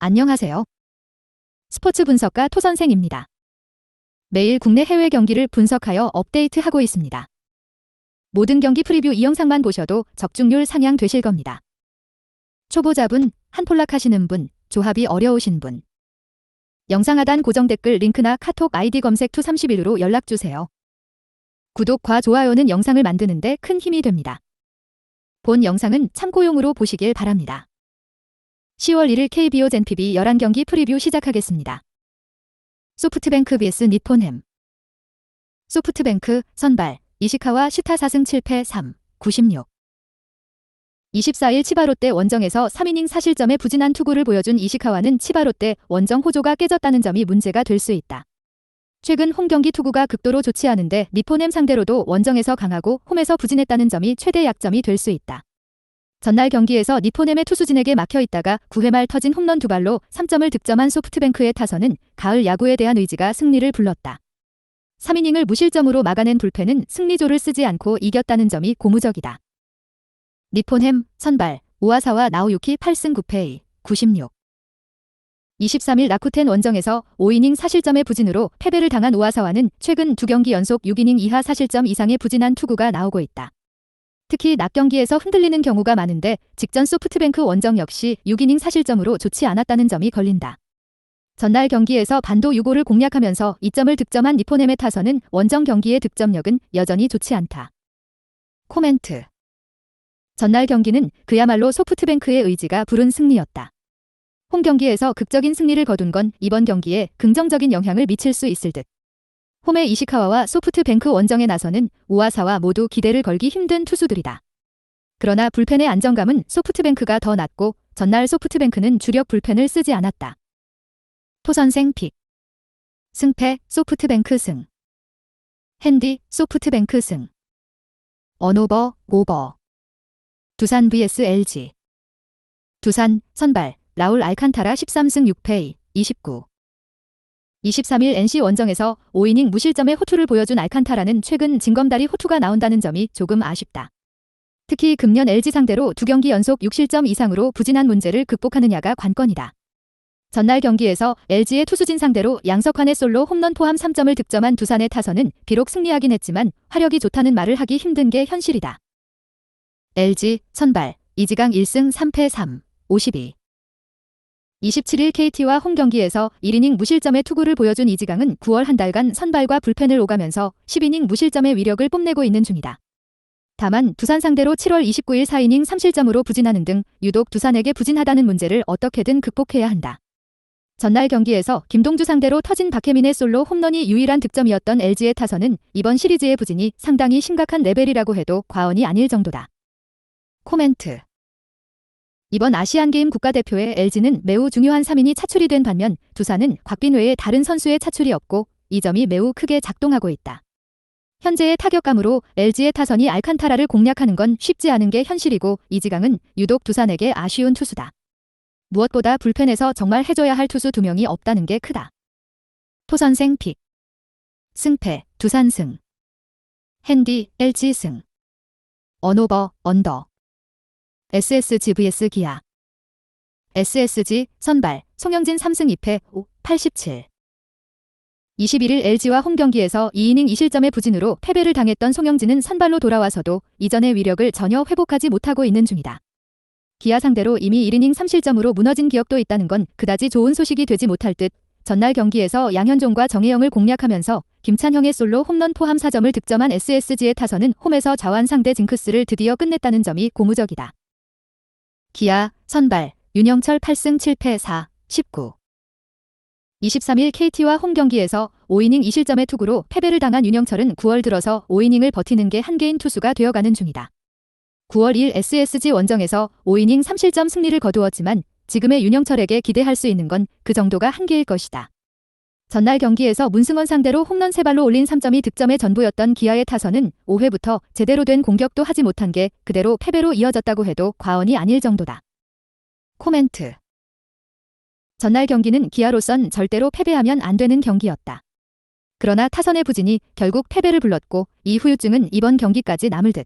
안녕하세요. 스포츠 분석가 토선생입니다. 매일 국내 해외 경기를 분석하여 업데이트하고 있습니다. 모든 경기 프리뷰 이 영상만 보셔도 적중률 상향 되실 겁니다. 초보자분, 한폴락 하시는 분, 조합이 어려우신 분. 영상 하단 고정 댓글 링크나 카톡 아이디 검색 투31로 연락주세요. 구독과 좋아요는 영상을 만드는데 큰 힘이 됩니다. 본 영상은 참고용으로 보시길 바랍니다. 10월 1일 KBO 젠PB 11경기 프리뷰 시작하겠습니다. 소프트뱅크 vs 니폰햄. 소프트뱅크 선발 이시카와 슈타 4승 7패 3, 96. 24일 치바롯데 원정에서 3이닝 4실점의 부진한 투구를 보여준 이시카와는 치바롯데 원정 호조가 깨졌다는 점이 문제가 될 수 있다. 최근 홈경기 투구가 극도로 좋지 않은데 니폰햄 상대로도 원정에서 강하고 홈에서 부진했다는 점이 최대 약점이 될 수 있다. 전날 경기에서 니폰햄의 투수진에게 막혀 있다가 9회 말 터진 홈런 2발로 3점을 득점한 소프트뱅크의 타선은 가을 야구에 대한 의지가 승리를 불렀다. 3이닝을 무실점으로 막아낸 불펜은 승리조를 쓰지 않고 이겼다는 점이 고무적이다. 니폰햄 선발 우아사와 나오유키 8승 9패 96. 23일 라쿠텐 원정에서 5이닝 4실점의 부진으로 패배를 당한 우아사와는 최근 2경기 연속 6이닝 이하 4실점 이상의 부진한 투구가 나오고 있다. 특히 낮 경기에서 흔들리는 경우가 많은데 직전 소프트뱅크 원정 역시 6이닝 4실점으로 좋지 않았다는 점이 걸린다. 전날 경기에서 반도 6호를 공략하면서 2점을 득점한 니폰햄의 타선은 원정 경기의 득점력은 여전히 좋지 않다. 코멘트. 전날 경기는 그야말로 소프트뱅크의 의지가 부른 승리였다. 홈 경기에서 극적인 승리를 거둔 건 이번 경기에 긍정적인 영향을 미칠 수 있을 듯. 홈의 이시카와와 소프트뱅크 원정에 나서는 우아사와 모두 기대를 걸기 힘든 투수들이다. 그러나 불펜의 안정감은 소프트뱅크가 더 낮고 전날 소프트뱅크는 주력 불펜을 쓰지 않았다. 토선생 픽. 승패 소프트뱅크 승. 핸디 소프트뱅크 승. 언오버 오버. 두산 vs LG. 두산 선발 라울 알칸타라 13승 6패 29. 23일 NC 원정에서 5이닝 무실점의 호투를 보여준 알칸타라는 최근 징검다리 호투가 나온다는 점이 조금 아쉽다. 특히 금년 LG 상대로 2경기 연속 6실점 이상으로 부진한 문제를 극복하느냐가 관건이다. 전날 경기에서 LG의 투수진 상대로 양석환의 솔로 홈런 포함 3점을 득점한 두산의 타선은 비록 승리하긴 했지만 화력이 좋다는 말을 하기 힘든 게 현실이다. LG 선발 이지강 1승 3패 3, 52. 27일 KT와 홈 경기에서 1이닝 무실점의 투구를 보여준 이지강은 9월 한 달간 선발과 불펜을 오가면서 10이닝 무실점의 위력을 뽐내고 있는 중이다. 다만 두산 상대로 7월 29일 4이닝 3실점으로 부진하는 등 유독 두산에게 부진하다는 문제를 어떻게든 극복해야 한다. 전날 경기에서 김동주 상대로 터진 박혜민의 솔로 홈런이 유일한 득점이었던 LG의 타선은 이번 시리즈의 부진이 상당히 심각한 레벨이라고 해도 과언이 아닐 정도다. 코멘트. 이번 아시안게임 국가대표의 LG는 매우 중요한 3인이 차출이 된 반면 두산은 곽빈 외에 다른 선수의 차출이 없고 이 점이 매우 크게 작동하고 있다. 현재의 타격감으로 LG의 타선이 알칸타라를 공략하는 건 쉽지 않은 게 현실이고 이지강은 유독 두산에게 아쉬운 투수다. 무엇보다 불펜에서 정말 해줘야 할 투수 2명이 없다는 게 크다. 토선생 픽. 승패 두산 승. 핸디 LG 승. 언오버 언더. SSG vs 기아. SSG 선발 송영진 3승 2패 5, 87. 21일 LG와 홈 경기에서 2이닝 2실점의 부진으로 패배를 당했던 송영진은 선발로 돌아와서도 이전의 위력을 전혀 회복하지 못하고 있는 중이다. 기아 상대로 이미 1이닝 3실점으로 무너진 기억도 있다는 건 그다지 좋은 소식이 되지 못할 듯. 전날 경기에서 양현종과 정혜영을 공략하면서 김찬형의 솔로 홈런 포함 4점을 득점한 SSG의 타선은 홈에서 좌완 상대 징크스를 드디어 끝냈다는 점이 고무적이다. 기아 선발 윤영철 8승 7패 4, 19. 23일 KT와 홈 경기에서 5이닝 2실점의 투구로 패배를 당한 윤영철은 9월 들어서 5이닝을 버티는 게 한계인 투수가 되어가는 중이다. 9월 1일 SSG 원정에서 5이닝 3실점 승리를 거두었지만 지금의 윤영철에게 기대할 수 있는 건 그 정도가 한계일 것이다. 전날 경기에서 문승원 상대로 홈런 3발로 올린 3점이 득점의 전부였던 기아의 타선은 5회부터 제대로 된 공격도 하지 못한 게 그대로 패배로 이어졌다고 해도 과언이 아닐 정도다. 코멘트. 전날 경기는 기아로선 절대로 패배하면 안 되는 경기였다. 그러나 타선의 부진이 결국 패배를 불렀고 이 후유증은 이번 경기까지 남을 듯.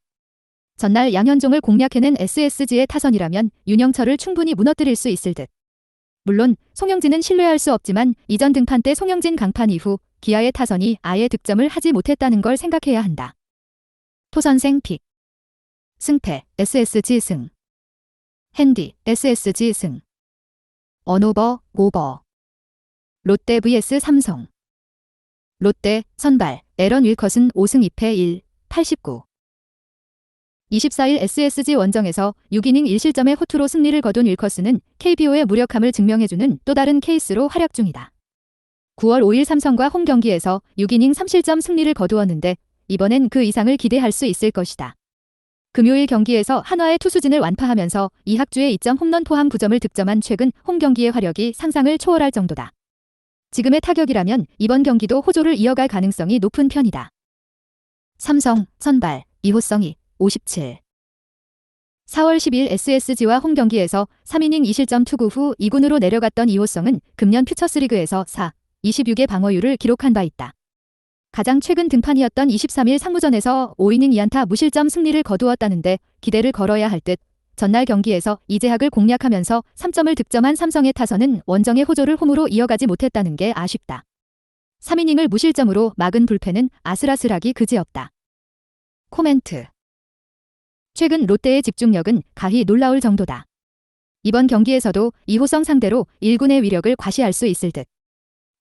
전날 양현종을 공략해낸 SSG의 타선이라면 윤영철을 충분히 무너뜨릴 수 있을 듯. 물론 송영진은 신뢰할 수 없지만 이전 등판 때 송영진 강판 이후 기아의 타선이 아예 득점을 하지 못했다는 걸 생각해야 한다. 토선생 픽. 승패 SSG 승. 핸디 SSG 승. 언오버 오버. 롯데 vs 삼성. 롯데 선발 에런 윌컷은 5승 2패 1, 89. 24일 SSG 원정에서 6이닝 1실점의 호투로 승리를 거둔 윌커스는 KBO의 무력함을 증명해주는 또 다른 케이스로 활약 중이다. 9월 5일 삼성과 홈 경기에서 6이닝 3실점 승리를 거두었는데 이번엔 그 이상을 기대할 수 있을 것이다. 금요일 경기에서 한화의 투수진을 완파하면서 이학주의 2점 홈런 포함 9점을 득점한 최근 홈 경기의 화력이 상상을 초월할 정도다. 지금의 타격이라면 이번 경기도 호조를 이어갈 가능성이 높은 편이다. 삼성 선발 이호성이 57. 4월 10일 SSG와 홈 경기에서 3이닝 2실점 투구 후 2군으로 내려갔던 이호성은 금년 퓨처스리그에서 4, 26의 방어율을 기록한 바 있다. 가장 최근 등판이었던 23일 상무전에서 5이닝 2안타 무실점 승리를 거두었다는데 기대를 걸어야 할 듯. 전날 경기에서 이재학을 공략하면서 3점을 득점한 삼성의 타선은 원정의 호조를 홈으로 이어가지 못했다는 게 아쉽다. 3이닝을 무실점으로 막은 불펜은 아슬아슬하기 그지없다. 코멘트. 최근 롯데의 집중력은 가히 놀라울 정도다. 이번 경기에서도 이호성 상대로 1군의 위력을 과시할 수 있을 듯.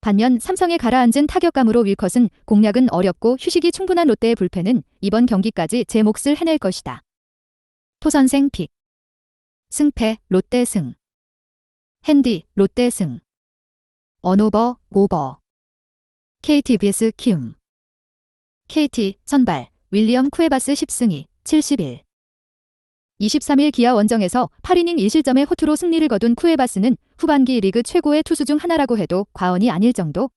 반면 삼성에 가라앉은 타격감으로 윌컷은 공략은 어렵고 휴식이 충분한 롯데의 불펜은 이번 경기까지 제 몫을 해낼 것이다. 토선생 픽. 승패 롯데 승. 핸디 롯데 승. 언오버 오버. KT vs 키움. KT 선발 윌리엄 쿠에바스 10승 2, 71. 23일 기아 원정에서 8이닝 1실점의 호투로 승리를 거둔 쿠에바스는 후반기 리그 최고의 투수 중 하나라고 해도 과언이 아닐 정도.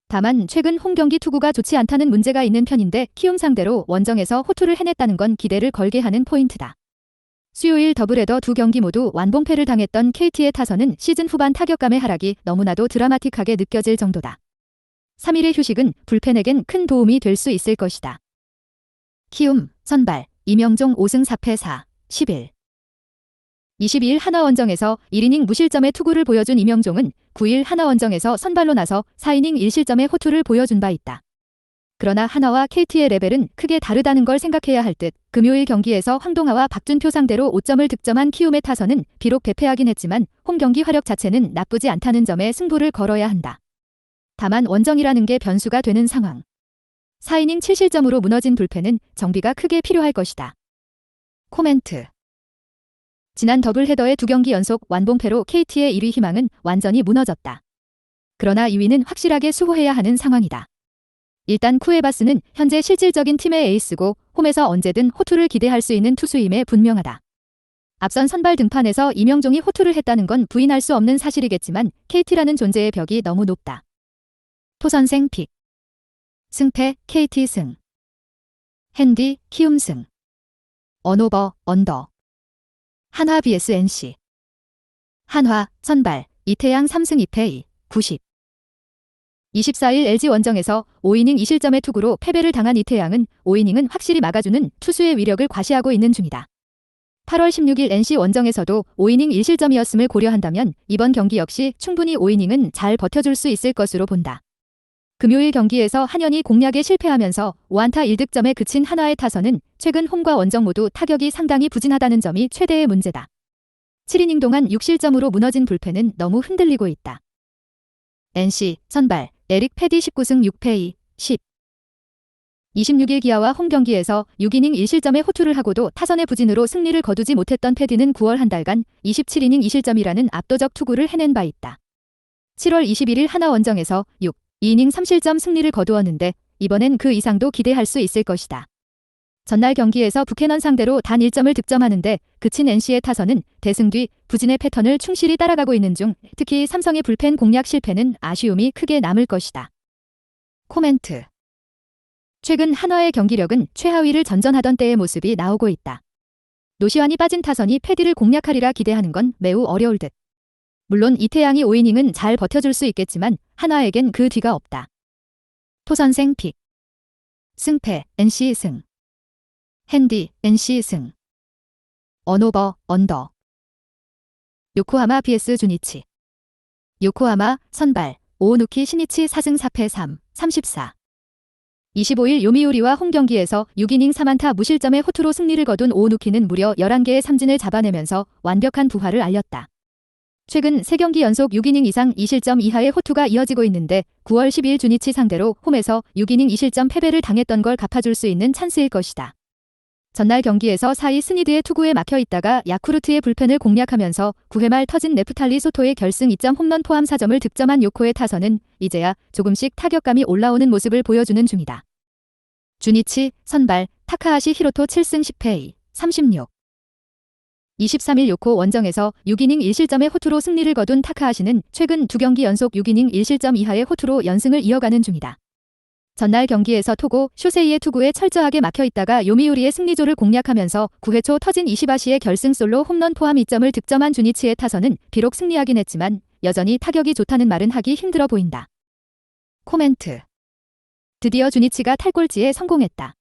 다만 최근 홈 경기 투구가 좋지 않다는 문제가 있는 편인데 키움 상대로 원정에서 호투를 해냈다는 건 기대를 걸게 하는 포인트다. 수요일 더블헤더 두 경기 모두 완봉패를 당했던 KT의 타선은 시즌 후반 타격감의 하락이 너무나도 드라마틱하게 느껴질 정도다. 3일의 휴식은 불펜에겐 큰 도움이 될 수 있을 것이다. 키움 선발 이명종 5승 4패 4, 11. 22일 하나원정에서 1이닝 무실점의 투구를 보여준 이명종은 9일 하나원정에서 선발로 나서 4이닝 1실점의 호투를 보여준 바 있다. 그러나 하나와 KT의 레벨은 크게 다르다는 걸 생각해야 할 듯. 금요일 경기에서 황동하와 박준표 상대로 5점을 득점한 키움의 타선은 비록 대패하긴 했지만 홈 경기 화력 자체는 나쁘지 않다는 점에 승부를 걸어야 한다. 다만 원정이라는 게 변수가 되는 상황. 4이닝 7실점으로 무너진 불펜은 정비가 크게 필요할 것이다. 코멘트. 지난 더블헤더의 두 경기 연속 완봉패로 KT의 1위 희망은 완전히 무너졌다. 그러나 2위는 확실하게 수호해야 하는 상황이다. 일단 쿠에바스는 현재 실질적인 팀의 에이스고 홈에서 언제든 호투를 기대할 수 있는 투수임에 분명하다. 앞선 선발 등판에서 이명종이 호투를 했다는 건 부인할 수 없는 사실이겠지만 KT라는 존재의 벽이 너무 높다. 토선생 픽. 승패 KT 승. 핸디 키움 승. 언오버 언더. 한화 vs NC. 한화 선발 이태양 3승 2패 2, 90. 24일 LG 원정에서 5이닝 2실점의 투구로 패배를 당한 이태양은 5이닝은 확실히 막아주는 투수의 위력을 과시하고 있는 중이다. 8월 16일 NC 원정에서도 5이닝 1실점이었음을 고려한다면 이번 경기 역시 충분히 5이닝은 잘 버텨줄 수 있을 것으로 본다. 금요일 경기에서 한현이 공략에 실패하면서 5안타 1득점에 그친 한화의 타선은 최근 홈과 원정 모두 타격이 상당히 부진하다는 점이 최대의 문제다. 7이닝 동안 6실점으로 무너진 불펜은 너무 흔들리고 있다. NC 선발 에릭 패디 19승 6패 2, 10. 26일 기아와 홈 경기에서 6이닝 1실점의 호투를 하고도 타선의 부진으로 승리를 거두지 못했던 패디는 9월 한 달간 27이닝 2실점이라는 압도적 투구를 해낸 바 있다. 7월 21일 하나 원정에서 6, 2이닝 3실점 승리를 거두었는데 이번엔 그 이상도 기대할 수 있을 것이다. 전날 경기에서 부캐넌 상대로 단 1점을 득점하는데 그친 NC의 타선은 대승 뒤 부진의 패턴을 충실히 따라가고 있는 중 특히 삼성의 불펜 공략 실패는 아쉬움이 크게 남을 것이다. 코멘트. 최근 한화의 경기력은 최하위를 전전하던 때의 모습이 나오고 있다. 노시환이 빠진 타선이 패디를 공략하리라 기대하는 건 매우 어려울 듯. 물론 이태양이 5이닝은 잘 버텨줄 수 있겠지만 한화에겐 그 뒤가 없다. 토선생 픽. 승패 NC 승. 핸디 NC 승. 언오버 언더. 요코하마 vs 주니치. 요코하마, 선발, 오오누키 시니치 4승 4패 3, 34. 25일 요미우리와 홈경기에서 6이닝 3안타 무실점의 호투로 승리를 거둔 오오누키는 무려 11개의 삼진을 잡아내면서 완벽한 부활을 알렸다. 최근 3경기 연속 6이닝 이상 2실점 이하의 호투가 이어지고 있는데 9월 12일 주니치 상대로 홈에서 6이닝 2실점 패배를 당했던 걸 갚아줄 수 있는 찬스일 것이다. 전날 경기에서 4위 스니드의 투구에 막혀있다가 야쿠르트의 불펜을 공략하면서 9회 말 터진 네프탈리 소토의 결승 2점 홈런 포함 4점을 득점한 요코의 타선은 이제야 조금씩 타격감이 올라오는 모습을 보여주는 중이다. 주니치, 선발, 타카하시 히로토 7승 10패 36. 23일 요코 원정에서 6이닝 1실점의 호투로 승리를 거둔 타카하시는 최근 2경기 연속 6이닝 1실점 이하의 호투로 연승을 이어가는 중이다. 전날 경기에서 토고 쇼세이의 투구에 철저하게 막혀있다가 요미우리의 승리조를 공략하면서 9회 초 터진 이시바시의 결승 솔로 홈런 포함 2점을 득점한 주니치의 타선은 비록 승리하긴 했지만 여전히 타격이 좋다는 말은 하기 힘들어 보인다. 코멘트. 드디어 주니치가 탈꼴찌에 성공했다.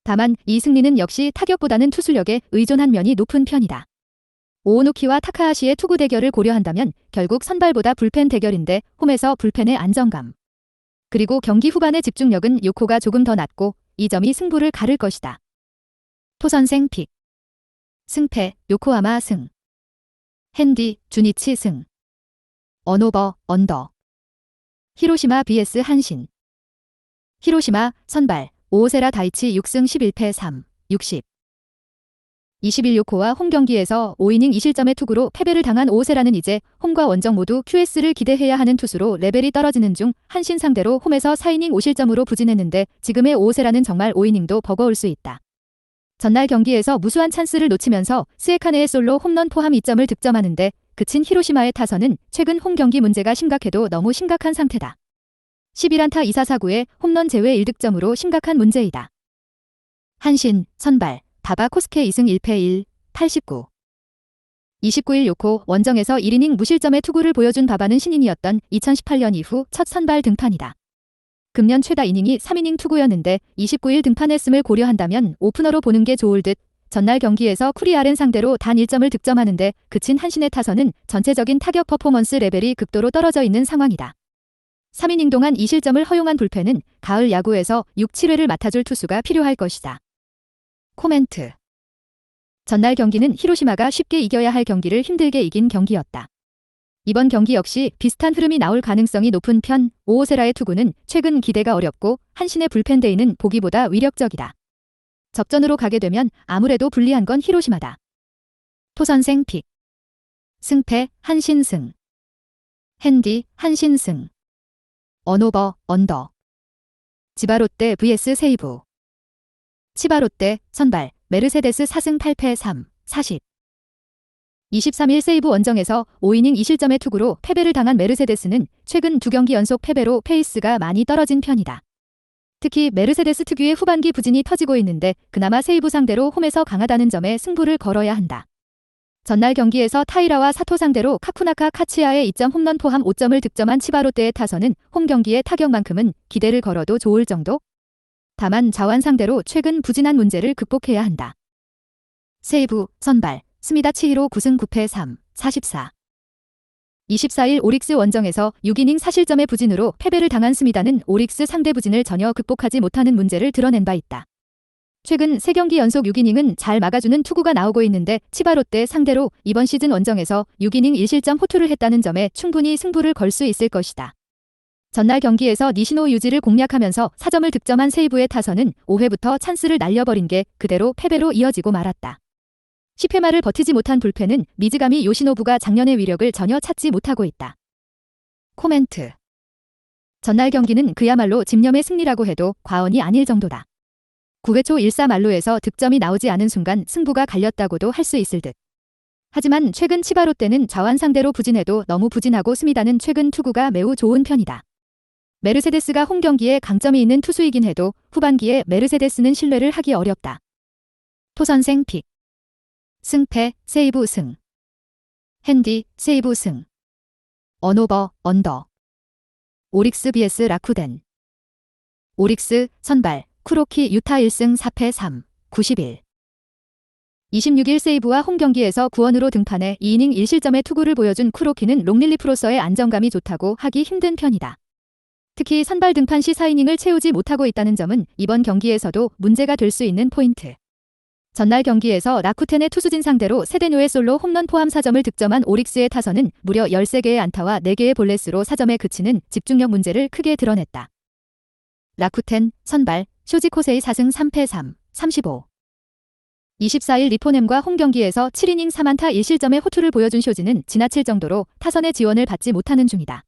다만 이 승리는 역시 타격보다는 투수력에 의존한 면이 높은 편이다. 오오누키와 타카하시의 투구 대결을 고려한다면 결국 선발보다 불펜 대결인데 홈에서 불펜의 안정감. 그리고 경기 후반의 집중력은 요코가 조금 더 낮고 이 점이 승부를 가를 것이다. 토선생 픽. 승패, 요코하마 승. 핸디, 주니치 승. 언오버, 언더. 히로시마 vs 한신. 히로시마, 선발, 오오세라 다이치 6승 11패 3, 60. 20일 요코와 홈경기에서 5이닝 2실점의 투구로 패배를 당한 오오세라는 이제 홈과 원정 모두 QS를 기대해야 하는 투수로 레벨이 떨어지는 중 한신 상대로 홈에서 4이닝 5실점으로 부진했는데 지금의 오오세라는 정말 5이닝도 버거울 수 있다. 전날 경기에서 무수한 찬스를 놓치면서 스에카네의 솔로 홈런 포함 2점을 득점하는데 그친 히로시마의 타선은 최근 홈경기 문제가 심각해도 너무 심각한 상태다. 11안타 2사사구에 홈런 제외 1득점으로 심각한 문제이다. 한신, 선발, 바바 코스케 2승 1패 1, 89. 29일 요코 원정에서 1이닝 무실점의 투구를 보여준 바바는 신인이었던 2018년 이후 첫 선발 등판이다. 금년 최다 이닝이 3이닝 투구였는데 29일 등판했음을 고려한다면 오프너로 보는 게 좋을 듯 전날 경기에서 쿠리아렌 상대로 단 1점을 득점하는데 그친 한신의 타선은 전체적인 타격 퍼포먼스 레벨이 극도로 떨어져 있는 상황이다. 3이닝 동안 2실점을 허용한 불펜은 가을 야구에서 6, 7회를 맡아줄 투수가 필요할 것이다. 코멘트. 전날 경기는 히로시마가 쉽게 이겨야 할 경기를 힘들게 이긴 경기였다. 이번 경기 역시 비슷한 흐름이 나올 가능성이 높은 편, 오오세라의 투구는 최근 기대가 어렵고 한신의 불펜 데이는 보기보다 위력적이다. 접전으로 가게 되면 아무래도 불리한 건 히로시마다. 토선생 픽. 승패, 한신 승. 핸디, 한신 승. 언오버, 언더. 지바롯데 vs 세이브. 치바롯데, 선발, 메르세데스 4승 8패 3, 40. 23일 세이브 원정에서 5이닝 2실점의 투구로 패배를 당한 메르세데스는 최근 2경기 연속 패배로 페이스가 많이 떨어진 편이다. 특히 메르세데스 특유의 후반기 부진이 터지고 있는데 그나마 세이브 상대로 홈에서 강하다는 점에 승부를 걸어야 한다. 전날 경기에서 타이라와 사토 상대로 카쿠나카 카치아의 2점 홈런 포함 5점을 득점한 치바롯데의 타선은 홈 경기의 타격만큼은 기대를 걸어도 좋을 정도? 다만 자완 상대로 최근 부진한 문제를 극복해야 한다. 세이브, 선발, 스미다 치히로 9승 9패 3, 44. 24일 오릭스 원정에서 6이닝 4실점의 부진으로 패배를 당한 스미다는 오릭스 상대 부진을 전혀 극복하지 못하는 문제를 드러낸 바 있다. 최근 3경기 연속 6이닝은 잘 막아주는 투구가 나오고 있는데 치바롯데 상대로 이번 시즌 원정에서 6이닝 1실점 호투를 했다는 점에 충분히 승부를 걸 수 있을 것이다. 전날 경기에서 니시노 유지를 공략하면서 4점을 득점한 세이브의 타선은 5회부터 찬스를 날려버린 게 그대로 패배로 이어지고 말았다. 10회 말을 버티지 못한 불펜은 미즈가미 요시노부가 작년의 위력을 전혀 찾지 못하고 있다. 코멘트. 전날 경기는 그야말로 집념의 승리라고 해도 과언이 아닐 정도다. 9회 초 1사 만루에서 득점이 나오지 않은 순간 승부가 갈렸다고도 할 수 있을 듯. 하지만 최근 치바롯데는 좌완 상대로 부진해도 너무 부진하고 스미다는 최근 투구가 매우 좋은 편이다. 메르세데스가 홈 경기에 강점이 있는 투수이긴 해도 후반기에 메르세데스는 신뢰를 하기 어렵다. 토선생 픽. 승패, 세이브 승. 핸디, 세이브 승. 언오버, 언더. 오릭스 vs 라쿠덴. 오릭스, 선발, 쿠로키 유타 1승 4패 3, 91. 26일 세이브와 홈 경기에서 구원으로 등판해 2이닝 1실점의 투구를 보여준 쿠로키는 롱릴리프로서의 안정감이 좋다고 하기 힘든 편이다. 특히 선발 등판 시 4이닝을 채우지 못하고 있다는 점은 이번 경기에서도 문제가 될 수 있는 포인트. 전날 경기에서 라쿠텐의 투수진 상대로 세데뇨의 솔로 홈런 포함 4점을 득점한 오릭스의 타선은 무려 13개의 안타와 4개의 볼넷으로 4점에 그치는 집중력 문제를 크게 드러냈다. 라쿠텐, 선발, 쇼지 코세이 4승 3패 3, 35. 24일 리포넴과 홈 경기에서 7이닝 3안타 1실점의 호투를 보여준 쇼지는 지나칠 정도로 타선의 지원을 받지 못하는 중이다.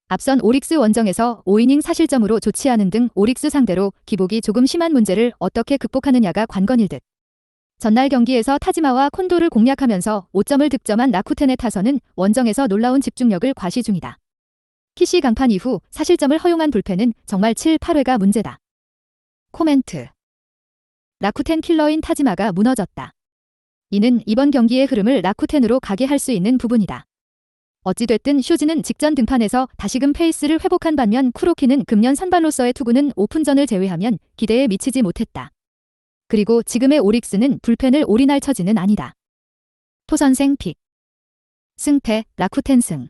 앞선 오릭스 원정에서 5이닝 4실점으로 좋지 않은 등 오릭스 상대로 기복이 조금 심한 문제를 어떻게 극복하느냐가 관건일 듯. 전날 경기에서 타지마와 콘도를 공략하면서 5점을 득점한 라쿠텐의 타선은 원정에서 놀라운 집중력을 과시 중이다. 키시 강판 이후 4실점을 허용한 불펜은 정말 7, 8회가 문제다. 코멘트. 라쿠텐 킬러인 타지마가 무너졌다. 이는 이번 경기의 흐름을 라쿠텐으로 가게 할 수 있는 부분이다. 어찌됐든 쇼지는 직전 등판에서 다시금 페이스를 회복한 반면 쿠로키는 금년 선발로서의 투구는 오픈전을 제외하면 기대에 미치지 못했다. 그리고 지금의 오릭스는 불펜을 올인할 처지는 아니다. 토선생 픽. 승패, 라쿠텐 승.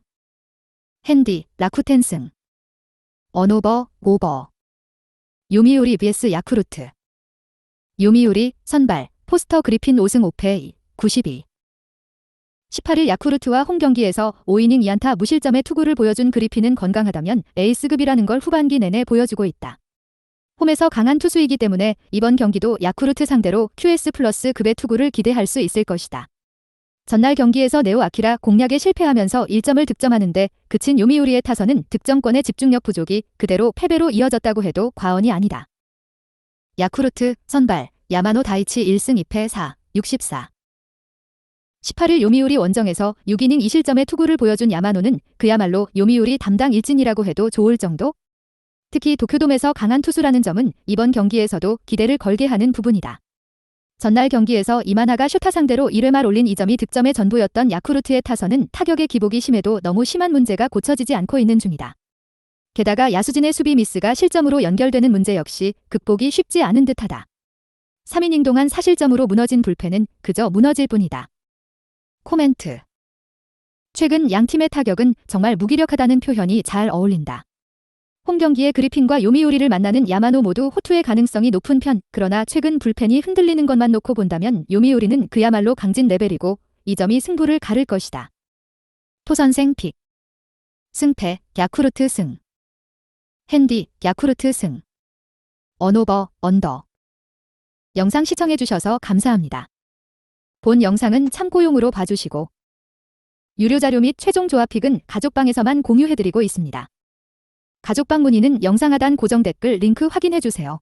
핸디, 라쿠텐 승. 언오버, 오버. 요미우리 vs 야쿠르트. 요미우리, 선발, 포스터 그리핀 5승 5패 92. 18일 야쿠르트와 홈 경기에서 5이닝 2안타 무실점의 투구를 보여준 그리핀은 건강하다면 에이스급이라는 걸 후반기 내내 보여주고 있다. 홈에서 강한 투수이기 때문에 이번 경기도 야쿠르트 상대로 QS 플러스 급의 투구를 기대할 수 있을 것이다. 전날 경기에서 네오 아키라 공략에 실패하면서 1점을 득점하는데 그친 요미우리의 타선은 득점권의 집중력 부족이 그대로 패배로 이어졌다고 해도 과언이 아니다. 야쿠르트, 선발, 야마노 다이치 1승 2패 4, 64. 18일 요미우리 원정에서 6이닝 2실점의 투구를 보여준 야마노는 그야말로 요미우리 담당 일진이라고 해도 좋을 정도? 특히 도쿄돔에서 강한 투수라는 점은 이번 경기에서도 기대를 걸게 하는 부분이다. 전날 경기에서 이마나가 슈타 상대로 1회 말 올린 2점이 득점의 전부였던 야쿠르트의 타선은 타격의 기복이 심해도 너무 심한 문제가 고쳐지지 않고 있는 중이다. 게다가 야수진의 수비 미스가 실점으로 연결되는 문제 역시 극복이 쉽지 않은 듯하다. 3이닝 동안 4실점으로 무너진 불펜은 그저 무너질 뿐이다. 코멘트. 최근 양팀의 타격은 정말 무기력하다는 표현이 잘 어울린다. 홈 경기에 그리핀과 요미우리를 만나는 야마노 모두 호투의 가능성이 높은 편, 그러나 최근 불펜이 흔들리는 것만 놓고 본다면 요미우리는 그야말로 강진 레벨이고 이 점이 승부를 가를 것이다. 토선생 픽. 승패, 야쿠르트 승. 핸디, 야쿠르트 승. 언오버, 언더. 영상 시청해주셔서 감사합니다. 본 영상은 참고용으로 봐주시고 유료 자료 및 최종 조합픽은 가족방에서만 공유해드리고 있습니다. 가족방 문의는 영상 하단 고정 댓글 링크 확인해주세요.